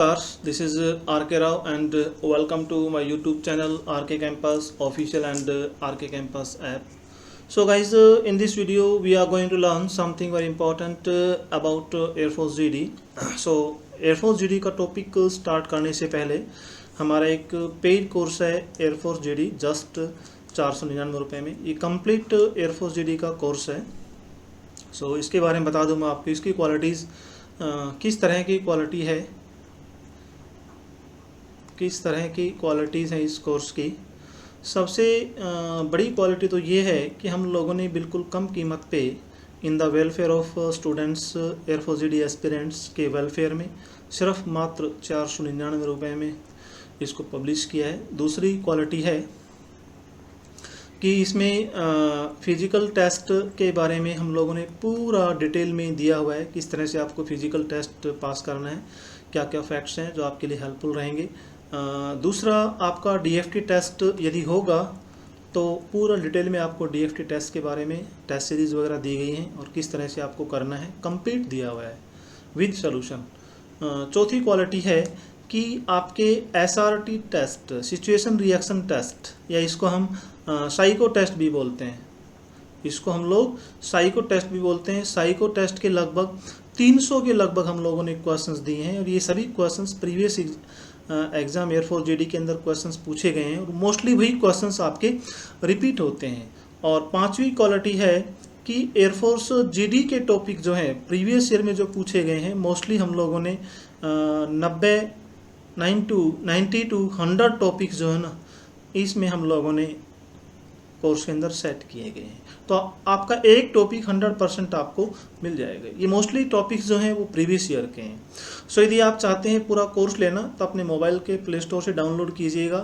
This is RK Rao and welcome to my YouTube channel RK Campus Official and RK Campus app. So guys, in this video we are going to learn something very important about Air Force GD. So Air Force GD का topic start करने से पहले हमारा एक paid course है Air Force GD just 499 रुपये में. ये कंप्लीट Air Force GD का कोर्स है. सो इसके बारे में बता दूँ मैं आपको. इसकी क्वालिटीज़ किस तरह की क्वालिटी है, किस तरह की क्वालिटीज़ हैं इस कोर्स की. सबसे बड़ी क्वालिटी तो ये है कि हम लोगों ने बिल्कुल कम कीमत पे in the welfare of students air force GD aspirants के वेलफेयर में सिर्फ मात्र 499 रुपये में इसको पब्लिश किया है. दूसरी क्वालिटी है कि इसमें फिज़िकल टेस्ट के बारे में हम लोगों ने पूरा डिटेल में दिया हुआ है, किस तरह से आपको फिज़िकल टेस्ट पास करना है, क्या क्या फैक्ट्स हैं जो आपके लिए हेल्पफुल रहेंगे. दूसरा, आपका DFT टेस्ट यदि होगा तो पूरा डिटेल में आपको DFT टेस्ट के बारे में टेस्ट सीरीज़ वगैरह दी गई हैं और किस तरह से आपको करना है कंप्लीट दिया हुआ है विद सॉल्यूशन. चौथी क्वालिटी है कि आपके SRT test, situation reaction test, या इसको हम साइको टेस्ट भी बोलते हैं, इसको हम लोग साइको टेस्ट भी बोलते हैं. साइको टेस्ट के लगभग 300 के लगभग हम लोगों ने क्वेश्चंस दिए हैं और ये सभी questions previous exam air force GD के अंदर क्वेश्चंस पूछे गए हैं और मोस्टली वही क्वेश्चंस आपके रिपीट होते हैं. और पांचवी क्वालिटी है कि एयरफोर्स GD के टॉपिक जो हैं प्रीवियस ईयर में जो पूछे गए हैं मोस्टली हम लोगों ने 90 to 100 टॉपिक्स जो है ना, इसमें हम लोगों ने कोर्स के अंदर सेट किए गए हैं. तो आपका एक टॉपिक 100% आपको मिल जाएगा. ये मोस्टली टॉपिक्स जो हैं वो प्रीवियस ईयर के हैं. सो यदि आप चाहते हैं पूरा कोर्स लेना तो अपने मोबाइल के प्ले स्टोर से डाउनलोड कीजिएगा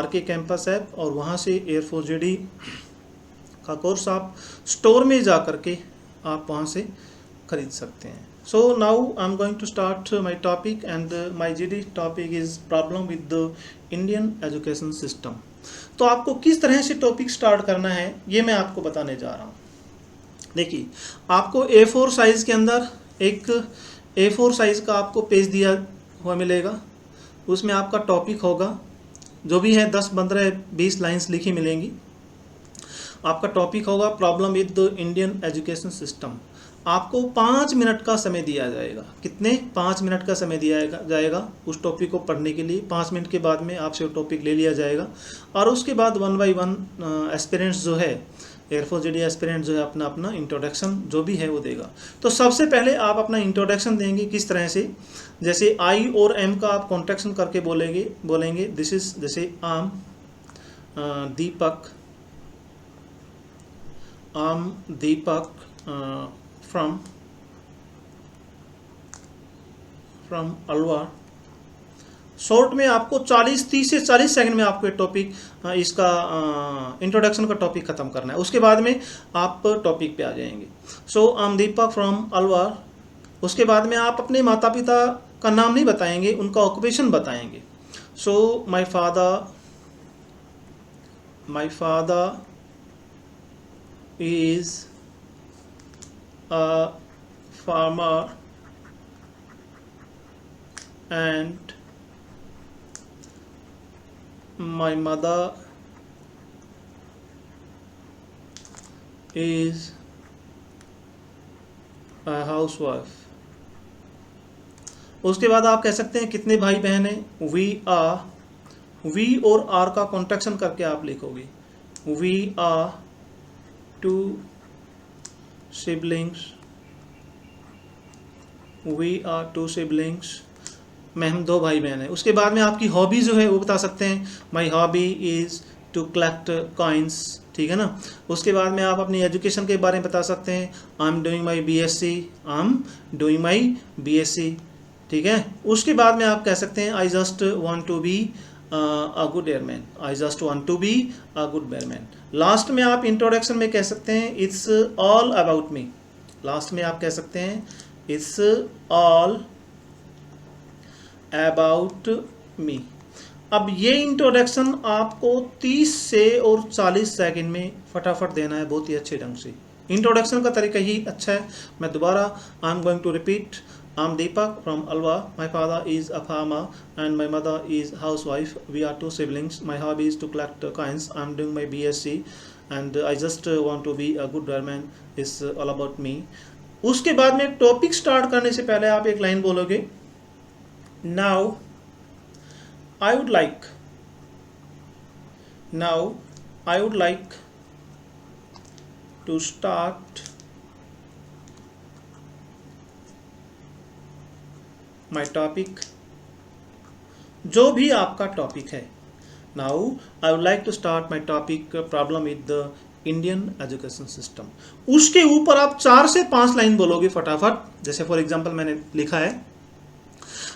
RK कैंपस ऐप और वहाँ से एयरफोर्स GD का कोर्स आप स्टोर में जा करके आप वहाँ से खरीद सकते हैं. So now I'm going to start my topic and my GD topic is problem with the Indian education system. तो आपको किस तरह से टॉपिक स्टार्ट करना है ये मैं आपको बताने जा रहा हूँ. देखिए, आपको A4 साइज़ के अंदर एक A4 साइज़ का आपको पेज दिया हुआ मिलेगा. उसमें आपका टॉपिक होगा, जो भी है 10, 15, 20 लाइन्स लिखी मिलेंगी. आपका टॉपिक होगा problem with the Indian education system. आपको 5 मिनट का समय दिया जाएगा. कितने? 5 मिनट का समय दिया जाएगा उस टॉपिक को पढ़ने के लिए. 5 मिनट के बाद में आपसे वो टॉपिक ले लिया जाएगा और उसके बाद 1 by 1 एस्पिरेंट्स जो है एयरफोर्स GD एस्पिरेंट जो है अपना अपना इंट्रोडक्शन जो भी है वो देगा. तो सबसे पहले आप अपना इंट्रोडक्शन देंगे. किस तरह से? जैसे I और M का आप कॉन्ट्रैक्शन करके बोलेंगे दिस इज, जैसे आम दीपक फ्रॉम अलवर. शॉर्ट में आपको 30 से 40 सेकंड में आपको टॉपिक इसका इंट्रोडक्शन का टॉपिक ख़त्म करना है. उसके बाद में आप टॉपिक पे आ जाएंगे. So I am Deepak from Alwar. उसके बाद में आप अपने माता पिता का नाम नहीं बताएंगे, उनका ऑक्यूपेशन बताएंगे. So my father is a farmer and my mother is a housewife. उसके बाद आप कह सकते हैं कितने भाई बहन हैं. वी और आर का कॉन्ट्रैक्शन करके आप लिखोगे. We are 2 siblings. We are 2 siblings. मैं हम 2 भाई बहन हैं. उसके बाद में आपकी हॉबी जो है वो बता सकते हैं. My hobby is to collect coins. ठीक है ना. उसके बाद में आप अपनी एजुकेशन के बारे में बता सकते हैं. I am doing my BSc. ठीक है. उसके बाद में आप कह सकते हैं I just want to be a good airman. I just want to be a good airman. Last में आप इंट्रोडक्शन में कह सकते हैं it's all about me. Last में आप कह सकते हैं इट्स ऑल अबाउट मी. अब ये इंट्रोडक्शन आपको 30 से और 40 सेकंड में फटाफट देना है बहुत ही अच्छे ढंग से. इंट्रोडक्शन का तरीका ही अच्छा है. मैं दोबारा I am going to repeat I'm Deepak from Alva. My father is a farmer and my mother is housewife. We are two siblings. My hobby is to collect coins. I'm doing my BSc and I just want to be a good airman. Is all about me. उसके बाद में एक topic start करने से पहले आप एक line बोलोगे, now I would like to start my topic. जो भी आपका टॉपिक है, now I would like to start my topic problem with the Indian education system. उसके ऊपर आप 4 से 5 लाइन बोलोगे फटाफट। जैसे फॉर एग्जांपल मैंने लिखा है,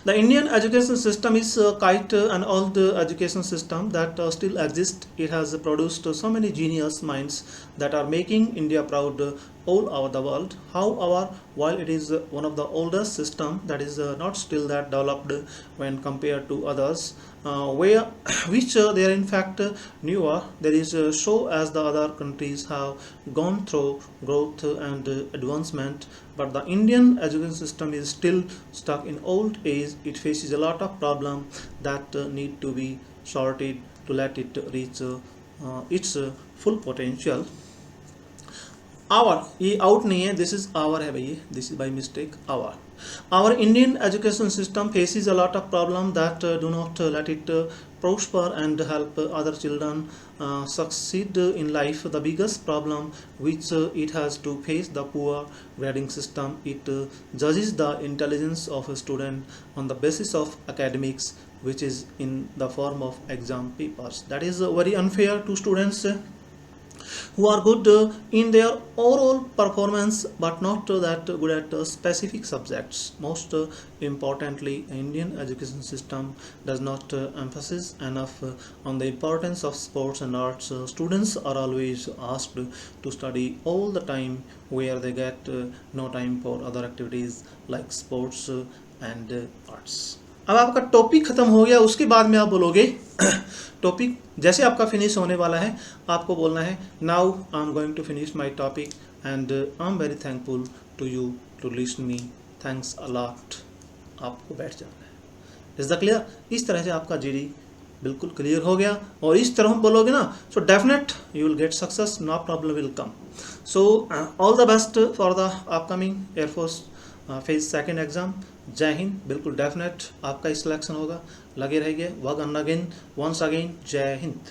the Indian education system is quite an old education system that still exists. It has produced so many genius minds that are making India proud all over the world. However, while it is one of the oldest system, that is not still that developed when compared to others, which they are in fact newer. There is so as the other countries have gone through growth and advancement, but the Indian education system is still stuck in old age. It faces a lot of problems that need to be sorted to let it reach its full potential. Our, ये out नहीं है, this is our है भैया, this is by mistake our. Our Indian education system faces a lot of problems that do not let it prosper and help other children succeed in life. The biggest problem which it has to face the poor grading system. It judges the intelligence of a student on the basis of academics, which is in the form of exam papers. That is very unfair to students who are good in their overall performance but not that good at specific subjects. Most importantly, Indian education system does not emphasize enough on the importance of sports and arts. Students are always asked to study all the time, where they get no time for other activities like sports and arts. अब आपका topic खत्म हो गया, उसके बाद में आप बोलोगे टॉपिक जैसे आपका फिनिश होने वाला है, आपको बोलना है now I am going to finish my topic and I am very thankful to you to listen me, thanks a lot. आपको बैठ जाना है। Is the clear? इस तरह से आपका जीडी बिल्कुल क्लियर हो गया और इस तरह हम बोलोगे ना, so definite you will get success, no problem will come. So all the best for the upcoming air force phase second exam. जय हिंद। बिल्कुल डेफिनेट आपका सिलेक्शन होगा, लगे रहिए। वग अगेन वंस अगेन, जय हिंद।